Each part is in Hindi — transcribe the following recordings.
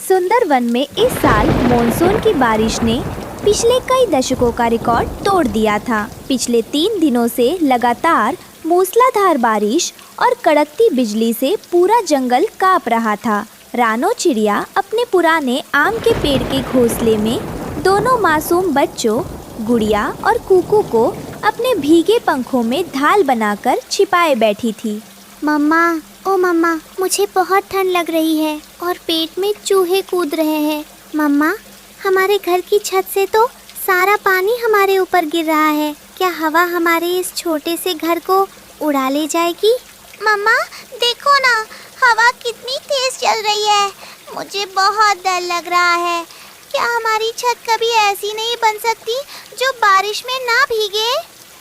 सुंदरवन में इस साल मॉनसून की बारिश ने पिछले कई दशकों का रिकॉर्ड तोड़ दिया था। पिछले 3 दिनों से लगातार मूसलाधार बारिश और कड़कती बिजली से पूरा जंगल कांप रहा था। रानो चिड़िया अपने पुराने आम के पेड़ के घोंसले में दोनों मासूम बच्चों गुड़िया और कुकू को अपने भीगे पंखों में ढाल बनाकर छिपाए बैठी थी। मम्मा, ओ मम्मा, मुझे बहुत ठंड लग रही है और पेट में चूहे कूद रहे हैं। मम्मा, हमारे घर की छत से तो सारा पानी हमारे ऊपर गिर रहा है। क्या हवा हमारे इस छोटे से घर को उड़ा ले जाएगी? मम्मा, देखो ना, हवा कितनी तेज चल रही है। मुझे बहुत डर लग रहा है। क्या हमारी छत कभी ऐसी नहीं बन सकती जो बारिश में ना भीगे?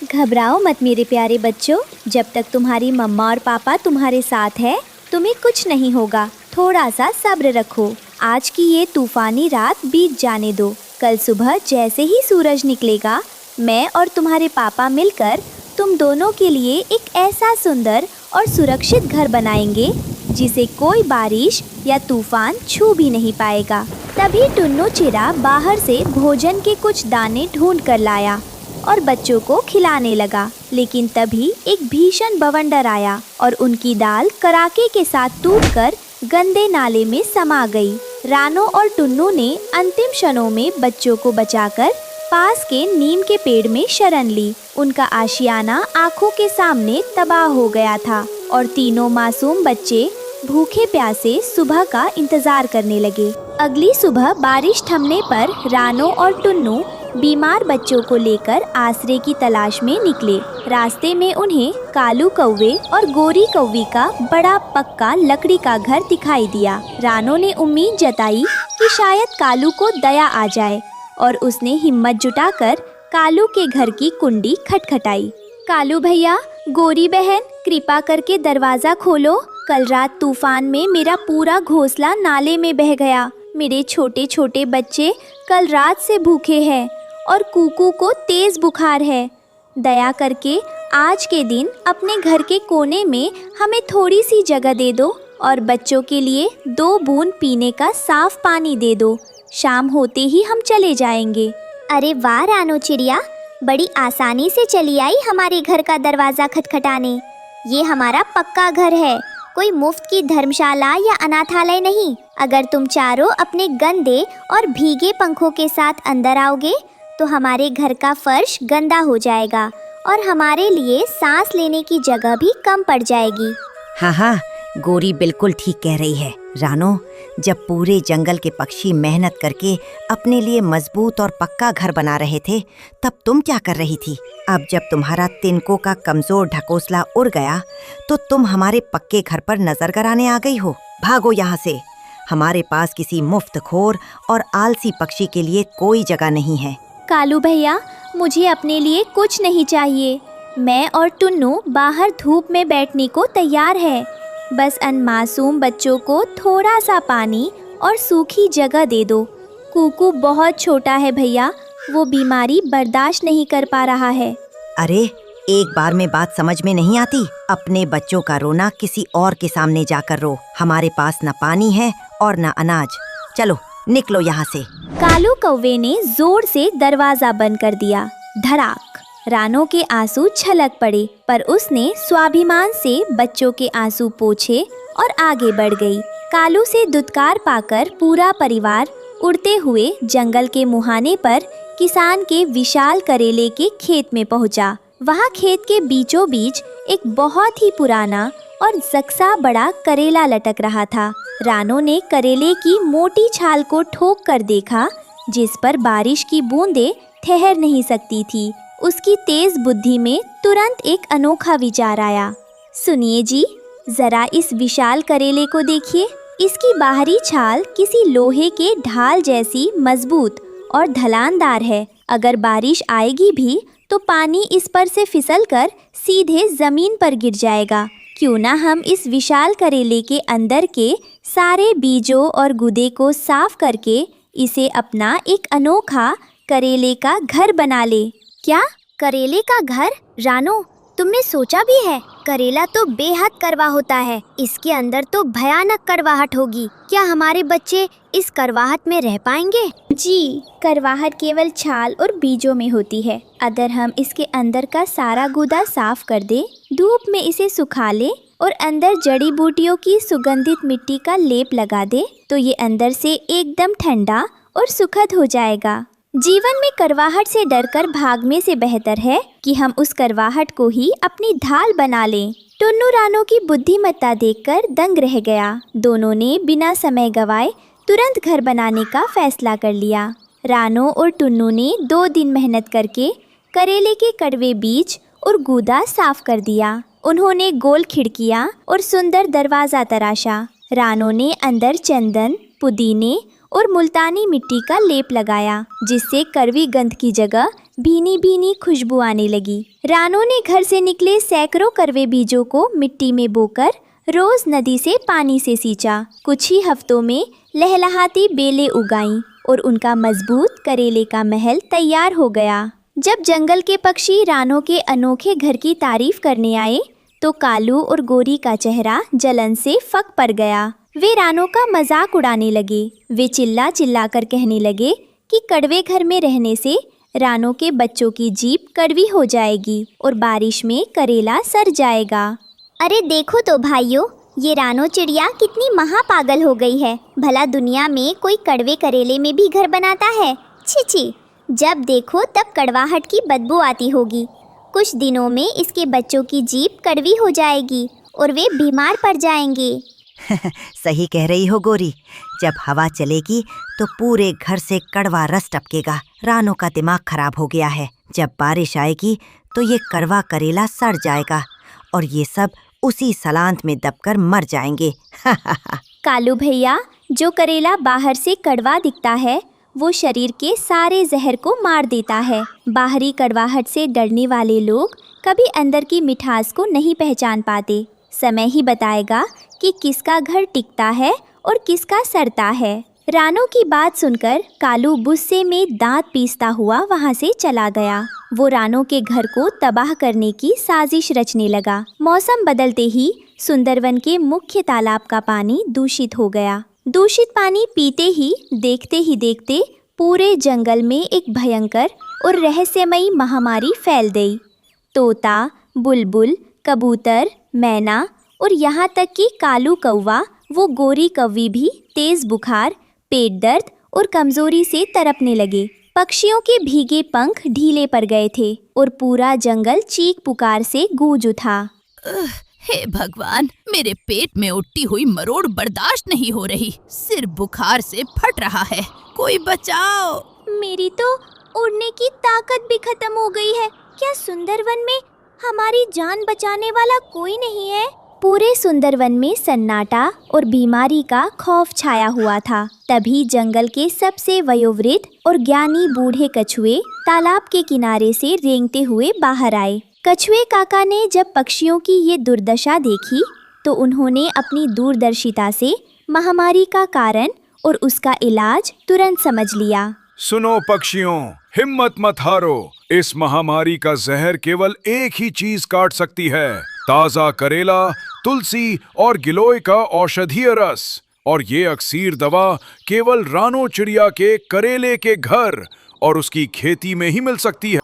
घबराओ मत मेरे प्यारे बच्चों, जब तक तुम्हारी मम्मा और पापा तुम्हारे साथ है तुम्हें कुछ नहीं होगा। थोड़ा सा सब्र रखो। आज की ये तूफानी रात बीत जाने दो। कल सुबह जैसे ही सूरज निकलेगा, मैं और तुम्हारे पापा मिलकर तुम दोनों के लिए एक ऐसा सुंदर और सुरक्षित घर बनाएंगे जिसे कोई बारिश या तूफान छू भी नहीं पाएगा। तभी टुन्नू चिड़ा बाहर से भोजन के कुछ दाने ढूंढ कर लाया और बच्चों को खिलाने लगा। लेकिन तभी एक भीषण बवंडर आया और उनकी दाल कड़ाके के साथ टूटकर गंदे नाले में समा गई। रानो और टुन्नू ने अंतिम क्षणों में बच्चों को बचाकर पास के नीम के पेड़ में शरण ली। उनका आशियाना आंखों के सामने तबाह हो गया था और तीनों मासूम बच्चे भूखे प्यासे सुबह का इंतजार करने लगे। अगली सुबह बारिश थमने पर रानो और टुन्नू बीमार बच्चों को लेकर आश्रय की तलाश में निकले। रास्ते में उन्हें कालू कौवे और गोरी कौवी का बड़ा पक्का लकड़ी का घर दिखाई दिया। रानो ने उम्मीद जताई कि शायद कालू को दया आ जाए और उसने हिम्मत जुटाकर कालू के घर की कुंडी खटखटाई। कालू भैया, गोरी बहन, कृपा करके दरवाजा खोलो। कल रात तूफान में मेरा पूरा घोंसला नाले में बह गया। मेरे छोटे छोटे बच्चे कल रात से भूखे हैं और कुकू को तेज बुखार है। दया करके आज के दिन अपने घर के कोने में हमें थोड़ी सी जगह दे दो और बच्चों के लिए 2 बूंद पीने का साफ पानी दे दो। शाम होते ही हम चले जाएंगे। अरे वाह रानो चिड़िया, बड़ी आसानी से चली आई हमारे घर का दरवाज़ा खटखटाने। ये हमारा पक्का घर है, कोई मुफ्त की धर्मशाला या अनाथालय नहीं। अगर तुम चारों अपने गंदे और भीगे पंखों के साथ अंदर आओगे तो हमारे घर का फर्श गंदा हो जाएगा और हमारे लिए सांस लेने की जगह भी कम पड़ जाएगी। हाँ, गोरी बिल्कुल ठीक कह रही है। रानो, जब पूरे जंगल के पक्षी मेहनत करके अपने लिए मजबूत और पक्का घर बना रहे थे, तब तुम क्या कर रही थी? अब जब तुम्हारा तिनकों का कमजोर ढकोसला उड़ गया तो तुम हमारे पक्के घर पर नजर कराने आ गई हो। भागो यहाँ से। हमारे पास किसी मुफ्तखोर और आलसी पक्षी के लिए कोई जगह नहीं है। कालू भैया, मुझे अपने लिए कुछ नहीं चाहिए। मैं और टुन्नू बाहर धूप में बैठने को तैयार है। बस अन मासूम बच्चों को थोड़ा सा पानी और सूखी जगह दे दो। कुकू बहुत छोटा है भैया, वो बीमारी बर्दाश्त नहीं कर पा रहा है। अरे, एक बार में बात समझ में नहीं आती? अपने बच्चों का रोना किसी और के सामने जाकर रो। हमारे पास न पानी है और न अनाज। चलो निकलो यहाँ से। कालू कौवे ने जोर से दरवाजा बंद कर दिया। धड़ाक! रानो के आंसू छलक पड़े, पर उसने स्वाभिमान से बच्चों के आंसू पोंछे और आगे बढ़ गई। कालू से दुत्कार पाकर पूरा परिवार उड़ते हुए जंगल के मुहाने पर किसान के विशाल करेले के खेत में पहुंचा। वहां खेत के बीचों बीच एक बहुत ही पुराना और जक्सा बड़ा करेला लटक रहा था। रानो ने करेले की मोटी छाल को ठोक कर देखा, जिस पर बारिश की बूंदें ठहर नहीं सकती थी। उसकी तेज बुद्धि में तुरंत एक अनोखा विचार आया। सुनिए जी, जरा इस विशाल करेले को देखिए। इसकी बाहरी छाल किसी लोहे के ढाल जैसी मजबूत और ढलानदार है। अगर बारिश आएगी भी तो पानी इस पर से फिसलकर सीधे जमीन पर गिर जाएगा। क्यों ना हम इस विशाल करेले के अंदर के सारे बीजों और गुदे को साफ करके इसे अपना एक अनोखा करेले का घर बना ले। क्या? करेले का घर? रानो, तुमने सोचा भी है? करेला तो बेहद कड़वा होता है, इसके अंदर तो भयानक कड़वाहट होगी। क्या हमारे बच्चे इस कड़वाहट में रह पाएंगे? जी, कड़वाहट केवल छाल और बीजों में होती है। अगर हम इसके अंदर का सारा गूदा साफ कर दें, धूप में इसे सुखा लें और अंदर जड़ी बूटियों की सुगंधित मिट्टी का लेप लगा दे, तो ये अंदर से एकदम ठंडा और सुखद हो जाएगा। जीवन में कड़वाहट से डरकर भागने से बेहतर है कि हम उस कड़वाहट को ही अपनी ढाल बना लें। टुन्नू रानो की बुद्धिमत्ता देखकर दंग रह गया। दोनों ने बिना समय गवाए तुरंत घर बनाने का फैसला कर लिया। रानो और टुन्नू ने 2 दिन मेहनत करके करेले के कड़वे बीज और गूदा साफ कर दिया। उन्होंने गोल खिड़कियां और सुंदर दरवाजा तराशा। रानो ने अंदर चंदन, पुदीने और मुल्तानी मिट्टी का लेप लगाया, जिससे कड़वी गंध की जगह भीनी भीनी खुशबू आने लगी। रानो ने घर से निकले सैकड़ों कड़वे बीजों को मिट्टी में बोकर रोज नदी से पानी से सींचा। कुछ ही हफ्तों में लहलहाती बेलें उगाईं और उनका मजबूत करेले का महल तैयार हो गया। जब जंगल के पक्षी रानो के अनोखे घर की तारीफ करने आए, तो कालू और गोरी का चेहरा जलन से फक पड़ गया। वे रानो का मजाक उड़ाने लगे। वे चिल्ला चिल्ला कर कहने लगे कि कड़वे घर में रहने से रानो के बच्चों की जीभ कड़वी हो जाएगी और बारिश में करेला सड़ जाएगा। अरे देखो तो भाइयों, ये रानो चिड़िया कितनी महापागल हो गई है। भला दुनिया में कोई कड़वे करेले में भी घर बनाता है? छी छी, जब देखो तब कड़वाहट की बदबू आती होगी। कुछ दिनों में इसके बच्चों की जीभ कड़वी हो जाएगी और वे बीमार पड़ जाएंगे। सही कह रही हो गोरी। जब हवा चलेगी तो पूरे घर से कड़वा रस टपकेगा। रानो का दिमाग खराब हो गया है। जब बारिश आएगी तो ये कड़वा करेला सड़ जाएगा और ये सब उसी सलांत में दबकर मर जाएंगे। कालू भैया, जो करेला बाहर से कड़वा दिखता है, वो शरीर के सारे जहर को मार देता है। बाहरी कड़वाहट से डरने वाले लोग कभी अंदर की मिठास को नहीं पहचान पाते। समय ही बताएगा कि किसका घर टिकता है और किसका सड़ता है। रानो की बात सुनकर कालू गुस्से में दांत पीसता हुआ वहां से चला गया। वो रानो के घर को तबाह करने की साजिश रचने लगा। मौसम बदलते ही सुंदरवन के मुख्य तालाब का पानी दूषित हो गया। दूषित पानी पीते ही देखते पूरे जंगल में एक भयंकर और रहस्यमयी महामारी फैल गई। तोता, बुलबुल, कबूतर, मैना और यहाँ तक कि कालू कौवा, वो गोरी कौवी भी तेज बुखार, पेट दर्द और कमजोरी से तड़पने लगे। पक्षियों के भीगे पंख ढीले पड़ गए थे और पूरा जंगल चीख पुकार से गूंज उठा। हे भगवान, मेरे पेट में उठती हुई मरोड़ बर्दाश्त नहीं हो रही। सिर बुखार से फट रहा है, कोई बचाओ। मेरी तो उड़ने की ताकत भी खत्म हो गई है। क्या सुंदरवन में हमारी जान बचाने वाला कोई नहीं है? पूरे सुंदरवन में सन्नाटा और बीमारी का खौफ छाया हुआ था। तभी जंगल के सबसे वयोवृद्ध और ज्ञानी बूढ़े कछुए तालाब के किनारे से रेंगते हुए बाहर आए। कछुए काका ने जब पक्षियों की ये दुर्दशा देखी, तो उन्होंने अपनी दूरदर्शिता से महामारी का कारण और उसका इलाज तुरंत समझ लिया। सुनो पक्षियों, हिम्मत मत हारो। इस महामारी का जहर केवल एक ही चीज काट सकती है, ताजा करेला, तुलसी और गिलोय का औषधीय रस। और ये अक्सीर दवा केवल रानो चिड़िया के करेले के घर और उसकी खेती में ही मिल सकती है।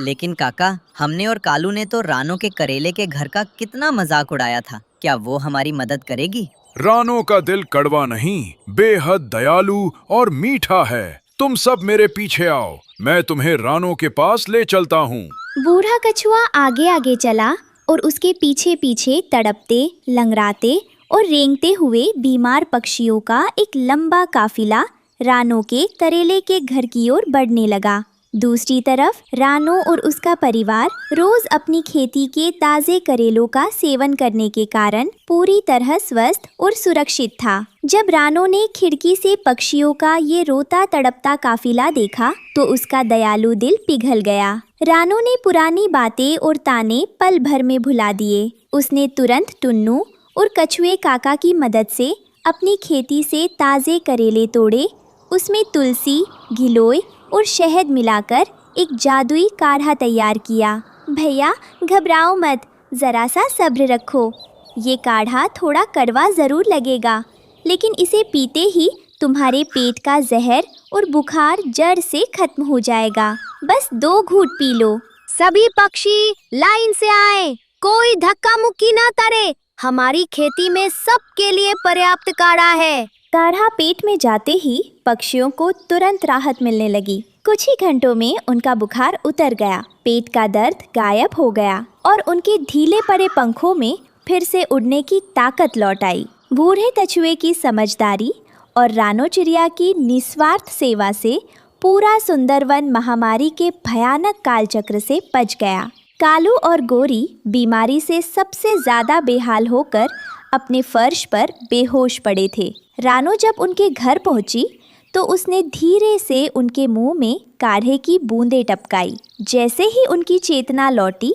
लेकिन काका, हमने और कालू ने तो रानो के करेले के घर का कितना मजाक उड़ाया था। क्या वो हमारी मदद करेगी? रानो का दिल कड़वा नहीं, बेहद दयालु और मीठा है। तुम सब मेरे पीछे आओ, मैं तुम्हें रानो के पास ले चलता हूँ। बूढ़ा कछुआ आगे आगे चला और उसके पीछे पीछे तड़पते, लंगड़ाते और रेंगते हुए बीमार पक्षियों का एक लंबा काफिला रानो के करेले के घर की ओर बढ़ने लगा। दूसरी तरफ रानो और उसका परिवार रोज अपनी खेती के ताजे करेलों का सेवन करने के कारण पूरी तरह स्वस्थ और सुरक्षित था। जब रानो ने खिड़की से पक्षियों का ये रोता तड़पता काफिला देखा, तो उसका दयालु दिल पिघल गया। रानो ने पुरानी बातें और ताने पल भर में भुला दिए। उसने तुरंत टुन्नू और कछुए काका की मदद से अपनी खेती से ताजे करेले तोड़े, उसमें तुलसी, गिलोय और शहद मिलाकर एक जादुई काढ़ा तैयार किया भैया घबराओ मत, ज़रा सा सब्र रखो। ये काढ़ा थोड़ा कड़वा ज़रूर लगेगा, लेकिन इसे पीते ही तुम्हारे पेट का जहर और बुखार जड़ से खत्म हो जाएगा। बस 2 घूंट पी लो। सभी पक्षी लाइन से आए, कोई धक्का मुक्की ना करे। हमारी खेती में सबके लिए पर्याप्त काढ़ा है। काढ़ा पेट में जाते ही पक्षियों को तुरंत राहत मिलने लगी। कुछ ही घंटों में उनका बुखार उतर गया, पेट का दर्द गायब हो गया और उनके ढीले पड़े पंखों में फिर से उड़ने की ताकत लौट आई। बूढ़े कछुए की समझदारी और रानो चिड़िया की निस्वार्थ सेवा से पूरा सुंदरवन महामारी के भयानक कालचक्र से बच गया। कालू और गोरी बीमारी से सबसे ज्यादा बेहाल होकर अपने फर्श पर बेहोश पड़े थे। रानो जब उनके घर पहुंची तो उसने धीरे से उनके मुंह में काढ़े की बूंदें टपकाई। जैसे ही उनकी चेतना लौटी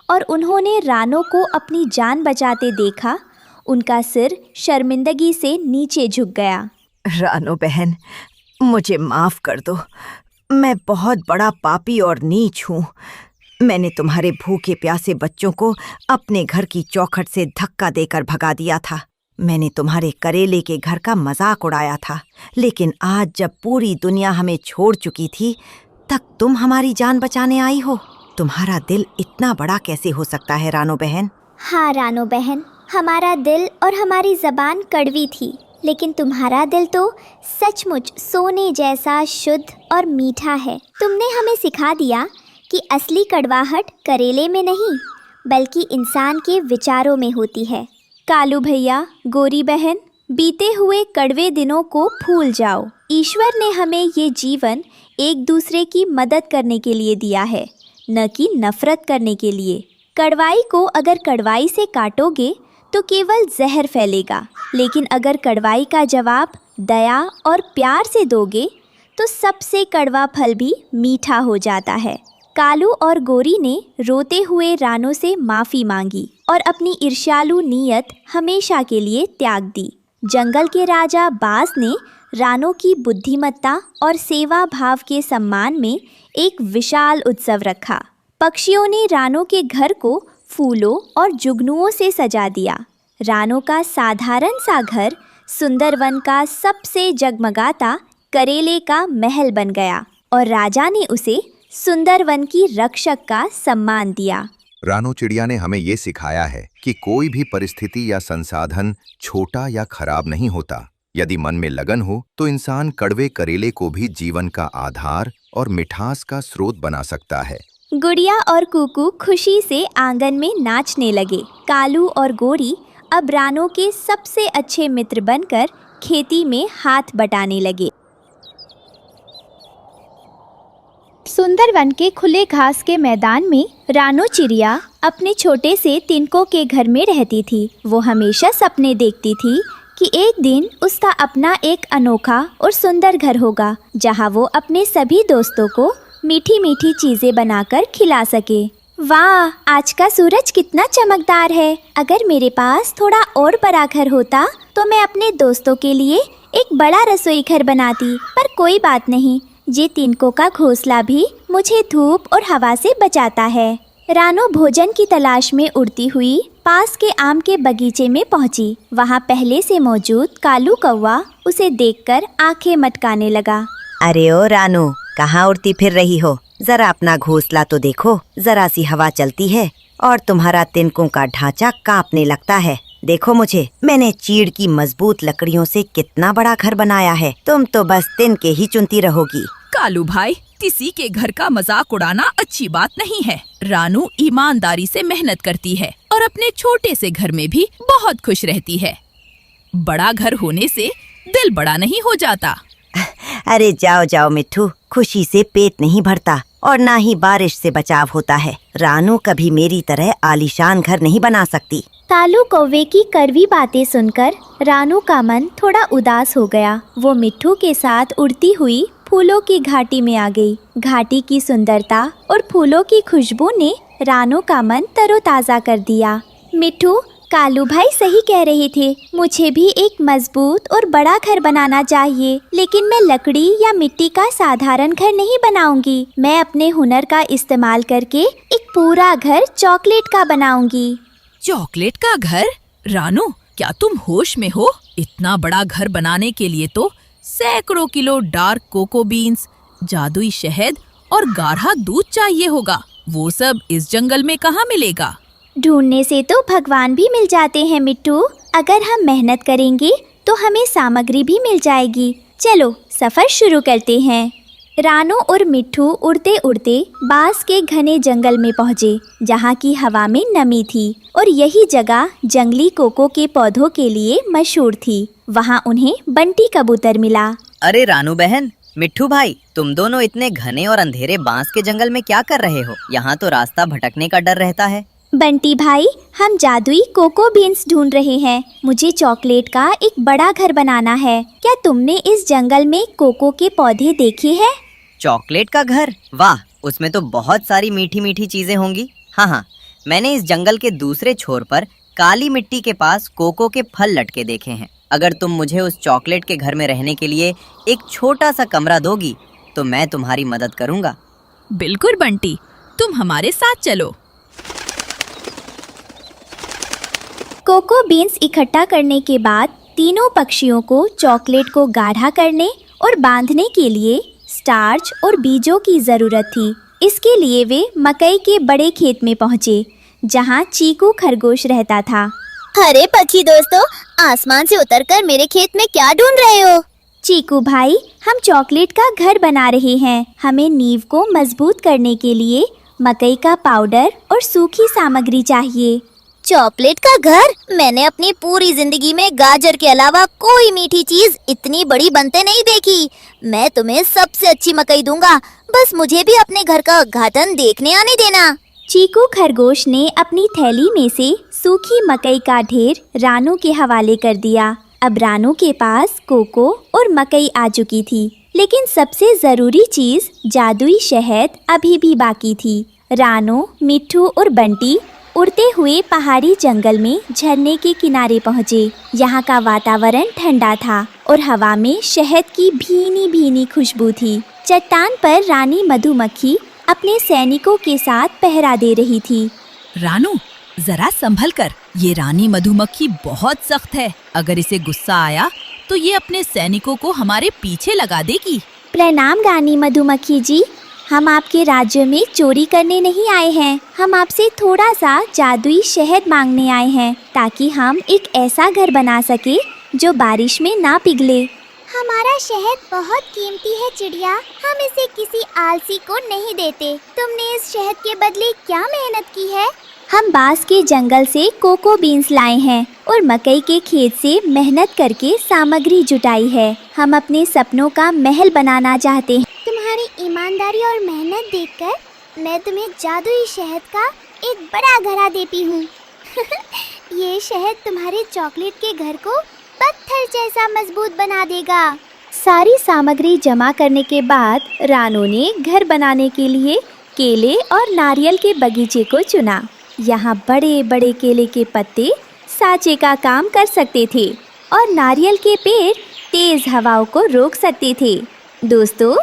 और उन्होंने रानो को अपनी जान बचाते देखा, उनका सिर शर्मिंदगी से नीचे झुक गया। रानो बहन, मुझे माफ कर दो। मैं बहुत बड़ा पापी और नीच हूँ। मैंने तुम्हारे भूखे प्यासे बच्चों को अपने घर की चौखट से धक्का देकर भगा दिया था। मैंने तुम्हारे करेले के घर का मजाक उड़ाया था, लेकिन आज जब पूरी दुनिया हमें छोड़ चुकी थी, तक तुम हमारी जान बचाने आई हो। तुम्हारा दिल इतना बड़ा कैसे हो सकता है रानो बहन? हाँ रानो बहन, हमारा दिल और हमारी ज़बान कड़वी थी, लेकिन तुम्हारा दिल तो सचमुच सोने जैसा शुद्ध और मीठा है। तुमने हमें सिखा दिया कि असली कड़वाहट करेले में नहीं, बल्कि इंसान के विचारों में होती है। कालू भैया, गोरी बहन, बीते हुए कड़वे दिनों को भूल जाओ। ईश्वर ने हमें ये जीवन एक दूसरे की मदद करने के लिए दिया है, न कि नफरत करने के लिए। कड़वाई को अगर कड़वाई से काटोगे तो केवल जहर फैलेगा, लेकिन अगर कड़वाई का जवाब दया और प्यार से दोगे तो सबसे कड़वा फल भी मीठा हो जाता है। कालू और गोरी ने रोते हुए रानो से माफ़ी मांगी और अपनी ईर्ष्यालु नीयत हमेशा के लिए त्याग दी। जंगल के राजा बाज ने रानो की बुद्धिमत्ता और सेवा भाव के सम्मान में एक विशाल उत्सव रखा। पक्षियों ने रानो के घर को फूलों और जुगनुओं से सजा दिया। रानो का साधारण सा घर सुंदरवन का सबसे जगमगाता करेले का महल बन गया और राजा ने उसे सुंदरवन की रक्षक का सम्मान दिया। रानो चिड़िया ने हमें ये सिखाया है कि कोई भी परिस्थिति या संसाधन छोटा या खराब नहीं होता। यदि मन में लगन हो तो इंसान कड़वे करेले को भी जीवन का आधार और मिठास का स्रोत बना सकता है। गुड़िया और कुकू खुशी से आंगन में नाचने लगे। कालू और गोरी अब रानो के सबसे अच्छे मित्र बनकर खेती में हाथ बटाने लगे। सुंदरवन के खुले घास के मैदान में रानो चिड़िया अपने छोटे से तिनकों के घर में रहती थी। वो हमेशा सपने देखती थी कि एक दिन उसका अपना एक अनोखा और सुंदर घर होगा, जहाँ वो अपने सभी दोस्तों को मीठी मीठी चीजें बनाकर खिला सके। वाह, आज का सूरज कितना चमकदार है। अगर मेरे पास थोड़ा और बड़ा घर होता तो मैं अपने दोस्तों के लिए एक बड़ा रसोई घर बनाती। पर कोई बात नहीं, ये तिनकों का घोंसला भी मुझे धूप और हवा से बचाता है। रानो भोजन की तलाश में उड़ती हुई पास के आम के बगीचे में पहुंची। वहाँ पहले से मौजूद कालू कौवा उसे देखकर आंखें मटकाने लगा। अरे ओ रानो, कहाँ उड़ती फिर रही हो? जरा अपना घोंसला तो देखो। जरा सी हवा चलती है और तुम्हारा तिनकों का ढांचा कांपने लगता है। देखो मुझे, मैंने चीड़ की मजबूत लकड़ियों से कितना बड़ा घर बनाया है। तुम तो बस तिनके ही चुनती रहोगी। कालू भाई, किसी के घर का मजाक उड़ाना अच्छी बात नहीं है। रानू ईमानदारी से मेहनत करती है और अपने छोटे से घर में भी बहुत खुश रहती है। बड़ा घर होने से दिल बड़ा नहीं हो जाता। अरे जाओ जाओ मिट्ठू, खुशी से पेट नहीं भरता और ना ही बारिश से बचाव होता है। रानू कभी मेरी तरह आलीशान घर नहीं बना सकती। कालू कौवे की कड़वी बातें सुनकर रानू का मन थोड़ा उदास हो गया। वो मिट्ठू के साथ उड़ती हुई फूलों की घाटी में आ गई। घाटी की सुंदरता और फूलों की खुशबू ने रानू का मन तरोताजा कर दिया। मिट्ठू, कालू भाई सही कह रहे थे, मुझे भी एक मजबूत और बड़ा घर बनाना चाहिए, लेकिन मैं लकड़ी या मिट्टी का साधारण घर नहीं बनाऊंगी। मैं अपने हुनर का इस्तेमाल करके एक पूरा घर चॉकलेट का बनाऊंगी। चॉकलेट का घर? रानू, क्या तुम होश में हो? इतना बड़ा घर बनाने के लिए तो सैकड़ों किलो डार्क कोको बीन्स, जादुई शहद और गाढ़ा दूध चाहिए होगा। वो सब इस जंगल में कहाँ मिलेगा? ढूंढने से तो भगवान भी मिल जाते हैं मिट्टू। अगर हम मेहनत करेंगे तो हमें सामग्री भी मिल जाएगी। चलो सफर शुरू करते हैं। रानू और मिट्ठू उड़ते उड़ते बांस के घने जंगल में पहुँचे, जहाँ की हवा में नमी थी और यही जगह जंगली कोको के पौधों के लिए मशहूर थी। वहाँ उन्हें बंटी कबूतर मिला। अरे रानू बहन, मिट्ठू भाई, तुम दोनों इतने घने और अंधेरे बांस के जंगल में क्या कर रहे हो? यहाँ तो रास्ता भटकने का डर रहता है। बंटी भाई, हम जादुई कोको बीन्स ढूंढ रहे हैं। मुझे चॉकलेट का एक बड़ा घर बनाना है। क्या तुमने इस जंगल में कोको के पौधे देखे हैं? चॉकलेट का घर? वाह, उसमें तो बहुत सारी मीठी मीठी चीजें होंगी। हाँ, मैंने इस जंगल के दूसरे छोर पर काली मिट्टी के पास कोको के फल लटके देखे हैं। अगर तुम मुझे उस चॉकलेट के घर में रहने के लिए एक छोटा सा कमरा दोगी तो मैं तुम्हारी मदद करूँगा। बिल्कुल बंटी, तुम हमारे साथ चलो। कोको बीन्स इकट्ठा करने के बाद तीनों पक्षियों को चॉकलेट को गाढ़ा करने और बांधने के लिए स्टार्च और बीजों की जरूरत थी। इसके लिए वे मकई के बड़े खेत में पहुँचे, जहाँ चीकू खरगोश रहता था। अरे पक्षी दोस्तों, आसमान से उतरकर मेरे खेत में क्या ढूंढ रहे हो? चीकू भाई, हम चॉकलेट का घर बना रहे हैं। हमें नींव को मजबूत करने के लिए मकई का पाउडर और सूखी सामग्री चाहिए। चॉकलेट का घर? मैंने अपनी पूरी जिंदगी में गाजर के अलावा कोई मीठी चीज इतनी बड़ी बनते नहीं देखी। मैं तुम्हें सबसे अच्छी मकई दूंगा, बस मुझे भी अपने घर का उद्घाटन देखने आने देना। चीकू खरगोश ने अपनी थैली में से सूखी मकई का ढेर रानू के हवाले कर दिया। अब रानू के पास कोको और मकई आ चुकी थी, लेकिन सबसे जरूरी चीज जादुई शहद अभी भी बाकी थी। रानू, मिट्ठू और बंटी उड़ते हुए पहाड़ी जंगल में झरने के किनारे पहुँचे। यहाँ का वातावरण ठंडा था और हवा में शहद की भीनी भीनी खुशबू थी। चट्टान पर रानी मधुमक्खी अपने सैनिकों के साथ पहरा दे रही थी। रानू, जरा संभल कर, ये रानी मधुमक्खी बहुत सख्त है। अगर इसे गुस्सा आया तो ये अपने सैनिकों को हमारे पीछे लगा देगी। प्रणाम रानी मधुमक्खी जी, हम आपके राज्य में चोरी करने नहीं आए हैं। हम आपसे थोड़ा सा जादुई शहद मांगने आए हैं, ताकि हम एक ऐसा घर बना सके जो बारिश में ना पिघले। हमारा शहद बहुत कीमती है चिड़िया, हम इसे किसी आलसी को नहीं देते। तुमने इस शहद के बदले क्या मेहनत की है? हम बांस के जंगल से कोको बीन्स लाए हैं और मकई के खेत से मेहनत करके सामग्री जुटाई है। हम अपने सपनों का महल बनाना चाहते हैं। तुम्हारी ईमानदारी और मेहनत देखकर मैं तुम्हें जादुई शहद का एक बड़ा घड़ा देती हूँ। ये शहद तुम्हारे चॉकलेट के घर को पत्थर जैसा मजबूत बना देगा। सारी सामग्री जमा करने के बाद रानू ने घर बनाने के लिए केले और नारियल के बगीचे को चुना। यहाँ बड़े बड़े केले के पत्ते साँचे का काम कर सकते थे और नारियल के पेड़ तेज हवाओं को रोक सकते थे। दोस्तों,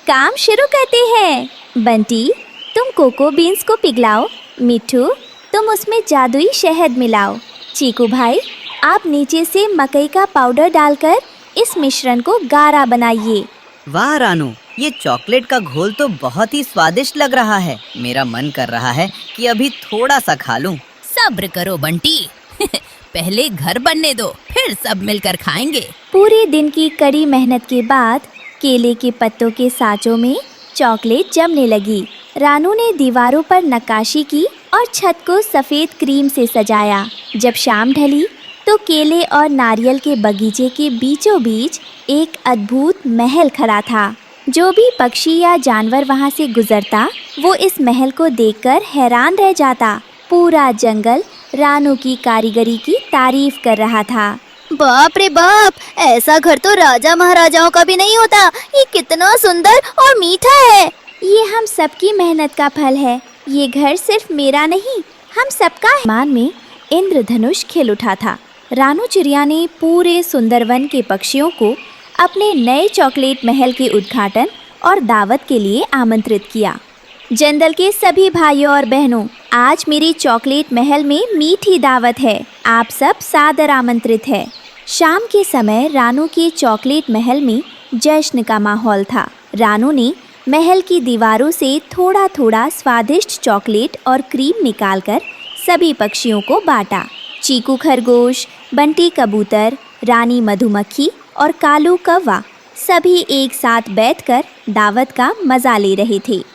काम शुरू करते हैं। बंटी, तुम कोको बीन्स को पिघलाओ। मिट्ठू, तुम उसमें जादुई शहद मिलाओ। चीकू भाई, आप नीचे से मकई का पाउडर डालकर इस मिश्रण को गाढ़ा बनाइए। वाह रानू, ये चॉकलेट का घोल तो बहुत ही स्वादिष्ट लग रहा है। मेरा मन कर रहा है कि अभी थोड़ा सा खा लूं। सब्र करो बंटी, पहले घर बनने दो, फिर सब मिलकर खाएंगे। पूरे दिन की कड़ी मेहनत के बाद केले के पत्तों के साँचों में चॉकलेट जमने लगी। रानू ने दीवारों पर नक्काशी की और छत को सफ़ेद क्रीम से सजाया। जब शाम ढली तो केले और नारियल के बगीचे के बीचों बीच एक अद्भुत महल खड़ा था। जो भी पक्षी या जानवर वहां से गुजरता, वो इस महल को देखकर हैरान रह जाता। पूरा जंगल रानू की कारीगरी की तारीफ कर रहा था। बाप रे बाप, ऐसा घर तो राजा महाराजाओं का भी नहीं होता। ये कितना सुंदर और मीठा है। ये हम सबकी मेहनत का फल है। ये घर सिर्फ मेरा नहीं, हम सबका है। मान में इंद्रधनुष खिल उठा था। रानू चिड़िया ने पूरे सुंदरवन के पक्षियों को अपने नए चॉकलेट महल के उद्घाटन और दावत के लिए आमंत्रित किया। जंगल के सभी भाइयों और बहनों, आज मेरी चॉकलेट महल में मीठी दावत है। आप सब सादर आमंत्रित है। शाम के समय रानू के चॉकलेट महल में जश्न का माहौल था। रानू ने महल की दीवारों से थोड़ा थोड़ा स्वादिष्ट चॉकलेट और क्रीम निकालकर सभी पक्षियों को बांटा। चीकू खरगोश, बंटी कबूतर, रानी मधुमक्खी और कालू कौवा सभी एक साथ बैठकर दावत का मजा ले रहे थे।